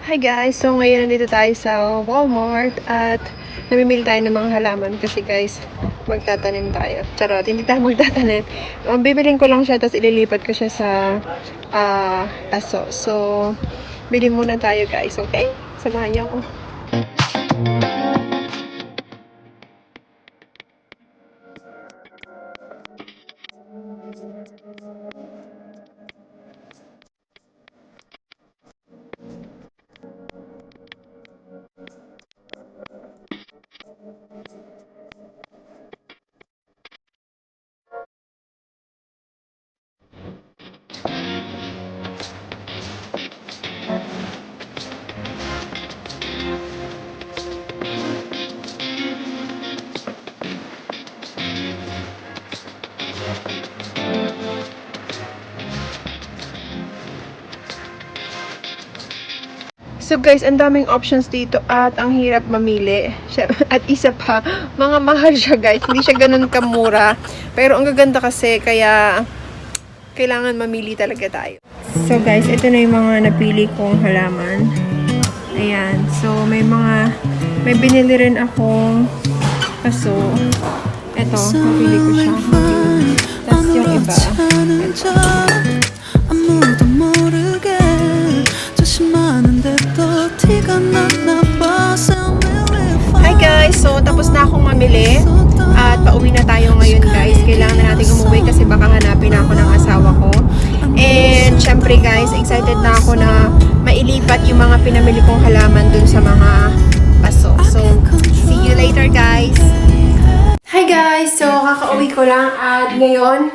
Hi guys! So ngayon nandito tayo sa Walmart at namimili tayo ng mga halaman kasi guys, magtatanim tayo. Charot, hindi tayo magtatanim. Bibilin ko lang siya tapos ililipat ko siya sa aso. So, bili muna tayo guys, okay? Samahan niyo ako. So guys, ang daming options dito at ang hirap mamili. At isa pa, mga mahal siya guys. Hindi siya ganun kamura. Pero ang gaganda kasi, kaya kailangan mamili talaga tayo. So guys, ito na yung mga napili kong halaman. Ayan. So may binili rin akong paso. Ito, napili ko siya. Tapos yung iba. Hi guys! So, tapos na akong mamili at pauwi na tayo ngayon guys. Kailangan na natin umuwi kasi baka hanapin ako ng asawa ko. And syempre guys, excited na ako na mailipat yung mga pinamili kong halaman dun sa mga paso. So, see you later guys! Hi guys! So, kakauwi ko lang at ngayon,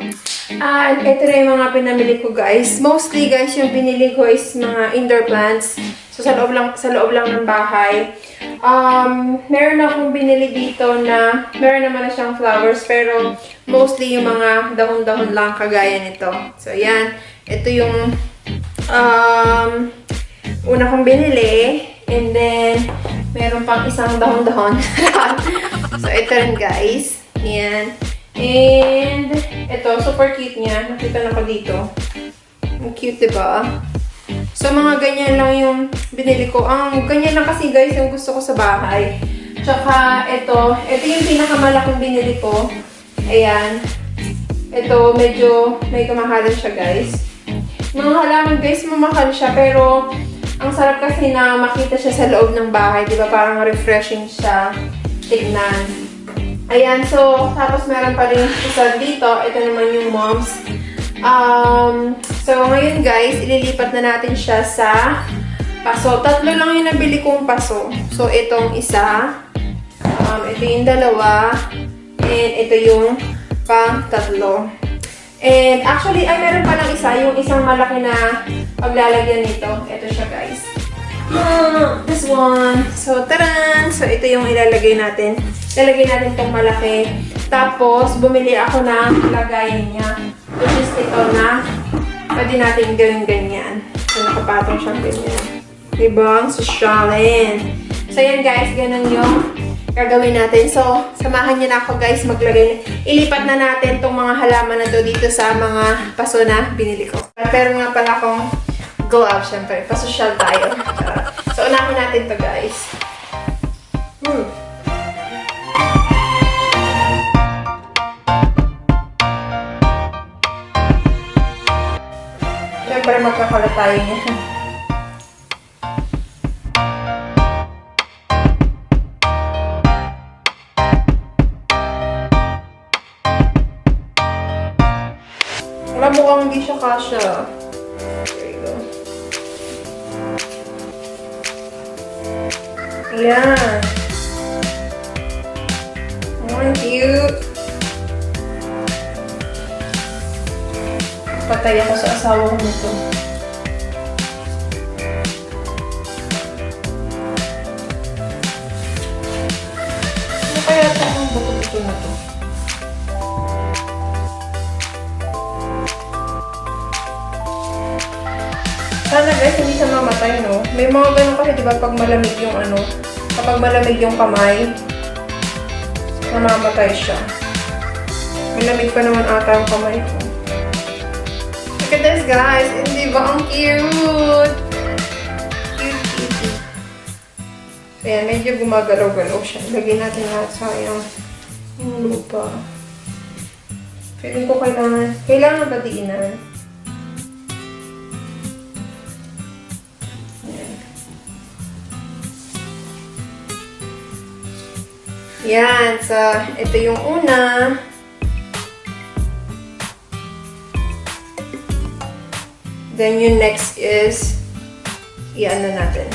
ito na yung mga pinamili ko guys. Mostly guys, yung binili ko is mga indoor plants. So, sa loob lang ng bahay. Meron akong binili dito na meron naman na siyang flowers, pero mostly yung mga dahon-dahon lang kagaya nito. So, yan. Ito yung una kong binili. And then, meron pang isang dahon-dahon. So, ito rin guys. Yan. And, ito, super cute niya. Nakita na ko dito. Ang cute, diba? So, mga ganyan lang yung binili ko. Ang ganyan lang kasi guys yung gusto ko sa bahay. Tsaka, ito yung pinakamalaking binili ko. Ayan. Ito, medyo may kamahalan siya guys. Mga halaman guys, mamahal siya. Pero, ang sarap kasi na makita siya sa loob ng bahay. Diba? Parang refreshing siya tignan. Ayan. So, tapos meron pa rin isa dito. Ito naman yung moms. So, ngayon guys, ililipat na natin siya sa paso. Tatlo lang yung nabili kong paso. So, itong isa. Ito yung dalawa. And ito yung pang-tatlo. And actually, meron pa lang isa. Yung isang malaki na paglalagyan nito. Ito siya guys. This one. So, taran! So, ito yung ilalagay natin. Ilalagay natin itong malaki. Tapos, bumili ako ng lagayan niya. Which is ito na pwede natin gawin ganyan. So, nakapatong siyang ganyan. Diba? Ang sosyalin. So, yan guys. Ganun yung gagawin natin. So, samahan niyo na ako guys maglagay. Ilipat na natin itong mga halaman na to dito sa mga paso na binili ko. Pero nga pala akong go out syempre. Pasosyal tayo. So, unahin natin to guys. Siyempre, magkakalat tayo niya. Wala, mukhang hindi siya kasha. There you go. Ayan. Oh, cute. Patay ako sa asawa ko nito. Ano kaya ito ang buto-buto na to? Sana guys, hindi siya mamatay, no? May mga ganun kasi, diba, pag malamig yung kapag malamig yung kamay, namamatay siya. Malamig pa naman ata yung kamay ko. Look at this guys! Hindi ba ang cute? Cute Ayan, medyo gumagalaw-galaw siya. Lagyan natin lahat sayang yung lupa. Feeling ko kailangan ba diinan? Ayan. Yan, so ito yung una. Then yung next is iyan na natin.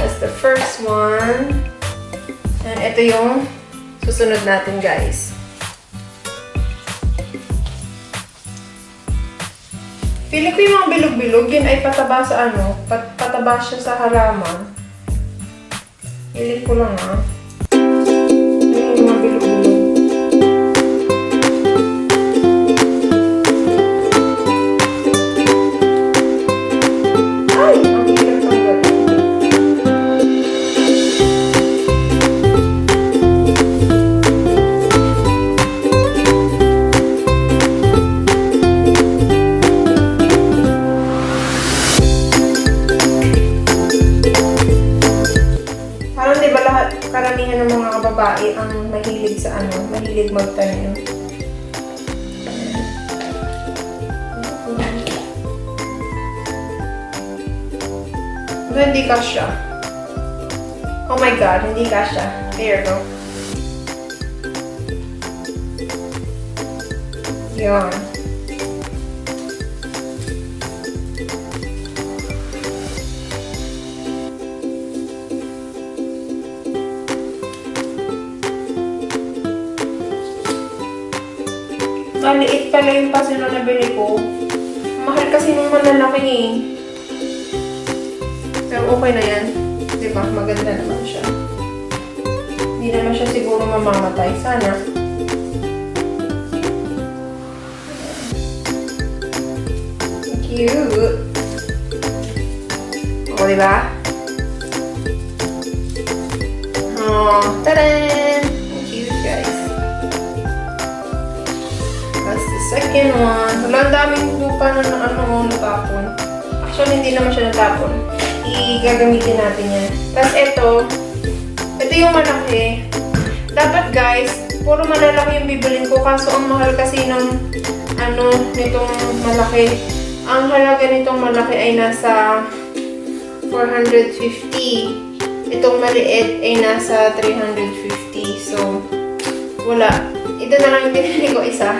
That's the first one. And ito yung susunod natin, guys. Feeling ko yung mga bilog-bilog, yun ay pataba sa ano, pataba siya sa halaman. Feeling ko lang yun yung mga bilog-bilog. Ay! Ang hirap tanggalin. Parang di ba karamihan ng mga babae ang mahilig sa mahilig magtanim. Hindi kasya. Oh my God, hindi kasya. There you go. Yan. Maliit pala yung paso na nabili ko. Mahal kasi nung malalaki eh. Pero okay na yan. Diba? Maganda naman siya. Hindi naman siya siguro mamamatay. Sana. Cute. O, diba? Oh, tadan! Cute, guys. That's the second one. Wala, ang daming lupa na natapon. Actually, hindi naman siya natapon. Gagamitin natin yan. Tapos ito yung malaki. Dapat guys, puro malalaki yung bibilin ko. Kaso ang mahal kasi ng nitong malaki. Ang halaga nitong malaki ay nasa 450. Itong maliit ay nasa 350. So, wala. Ito na lang yung binili ko isa.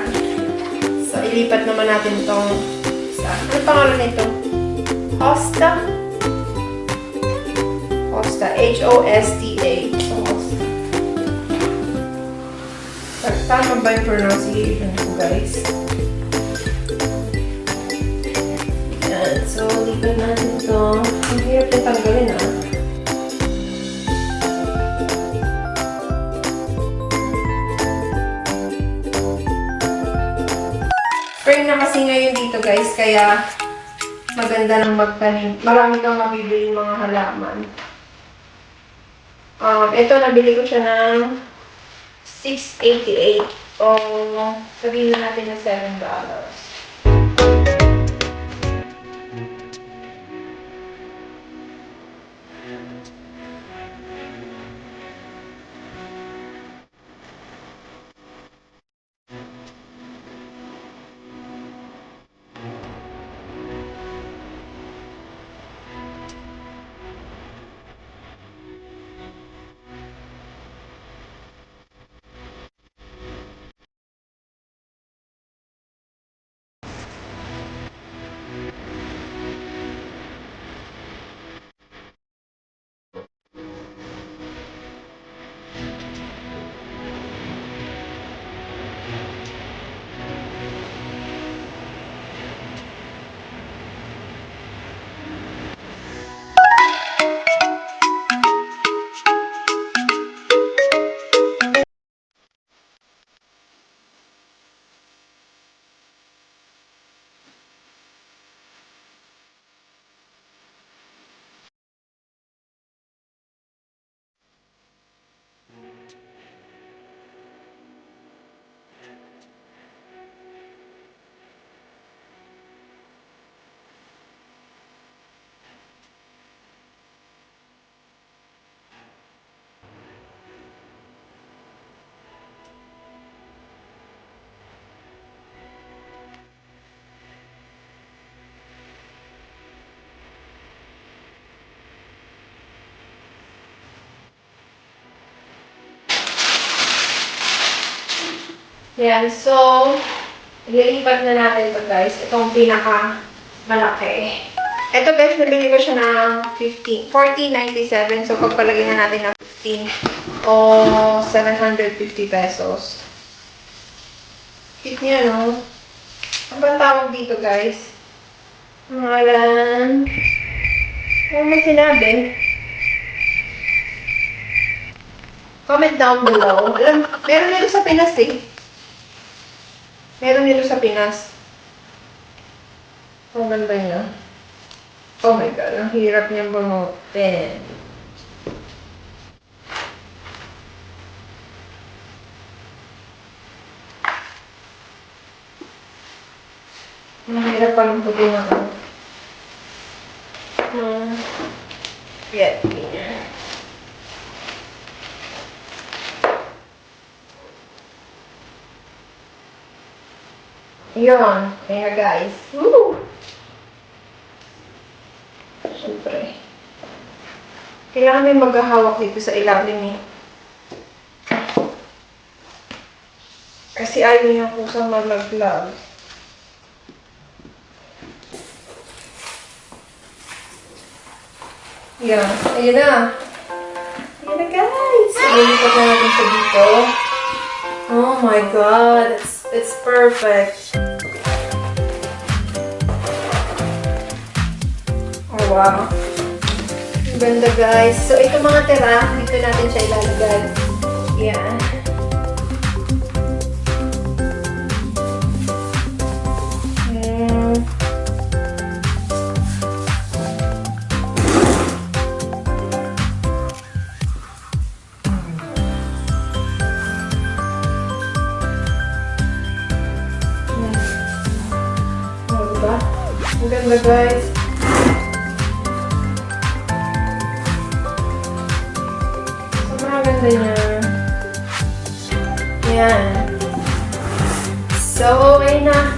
So, ilipat naman natin itong isa. Ano pangalan nito? Hosta? Hosta. H-O-S-T-A. So, Hosta. Tama ba yung pronunciation ko, guys? Yan. So, lipat natin ito. Ang hirap na tanggalin, Spring na kasi ngayon dito, guys, kaya maganda ng magtanim. Marami kang mabibili mga halaman. Ito, nabili ko siya ng $6.88. O, sabihin na natin na $7. Yan, so, ililipat na natin ito guys. Itong pinaka malaki. Ito guys, nabili ko siya ng 14.97. So, pagpalagay na natin ng 15 o 750 pesos. Cute niya, no? Ano ba tawag dito guys? Pangalan. Ano mo sinabi? Comment down below. Alam, meron nito sa Pinas eh. Meron nito sa Pinas. Ang ganda niya. Oh my God, ang hirap niyang bunutin. Ang hirap palang putin ako. Yeti. Yun. Kaya guys. Woo! Siyempre. Kailangan may maghahawak dito sa ilalim eh. Kasi ayaw niya kusang malaglag. Yan. Ayun na. Ayun na guys. Ililipat na natin siya dito. Oh my God. It's perfect. Oh wow. Ang ganda guys. So ito mga tira, dito natin siya ilalagay. Yan. Ang ganda guys. Sobrang ganda niya. Yan. So, okay na.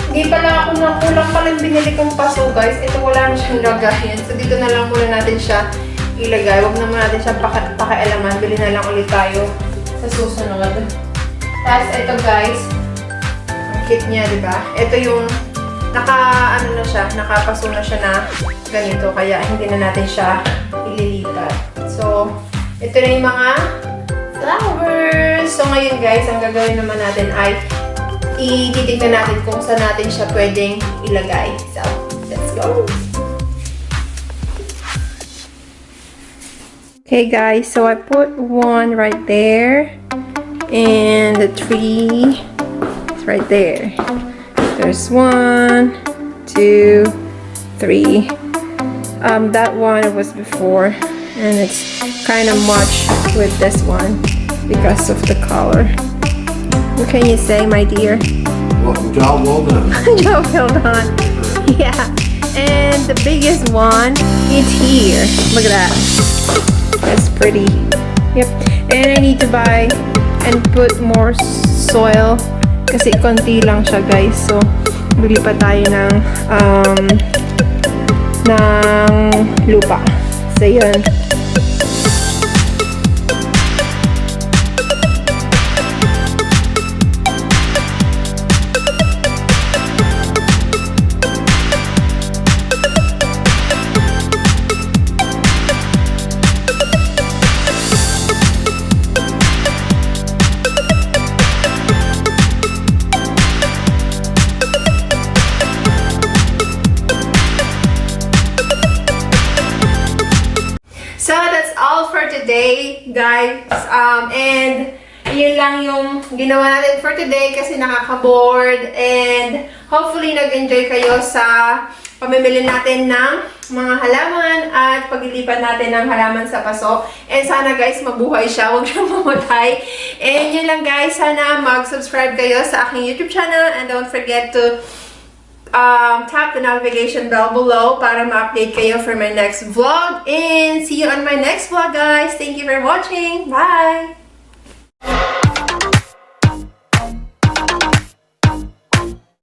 Hindi pala ako kulang pala yung binili kong paso guys. Ito wala na siyang lagayan. So, dito na lang muna natin siya ilagay. Huwag naman natin siya pakialaman. Bili na lang ulit tayo sa susunod. Tapos, ito guys. Ang cute niya, diba? Ito yung ano na siya, nakapaso na siya na ganito, kaya hindi na natin siya ililipat. So, ito na yung mga flowers. So, ngayon guys, ang gagawin naman natin ay ititignan natin kung saan natin siya pwedeng ilagay. So, let's go! Okay guys, so I put one right there, and the tree is right there. There's 1, 2, 3. That one was before, and it's kind of much with this one because of the color. What can you say, my dear? Well, job well done. Job well done. Yeah. And the biggest one is here. Look at that. That's pretty. Yep. And I need to buy and put more soil. Kasi konti lang siya guys. So, bili pa tayo ng lupa. So, yun. So, that's all for today, guys. And, yun lang yung ginawa natin for today kasi nakaka-bored. And, hopefully, nag-enjoy kayo sa pamimili natin ng mga halaman at paglilipat natin ng halaman sa paso. And, sana guys, mabuhay siya. Huwag siyang mamatay. And, yun lang guys. Sana mag-subscribe kayo sa aking YouTube channel. And, don't forget to tap the notification bell below para ma-update kayo for my next vlog. And see you on my next vlog, guys. Thank you for watching. Bye!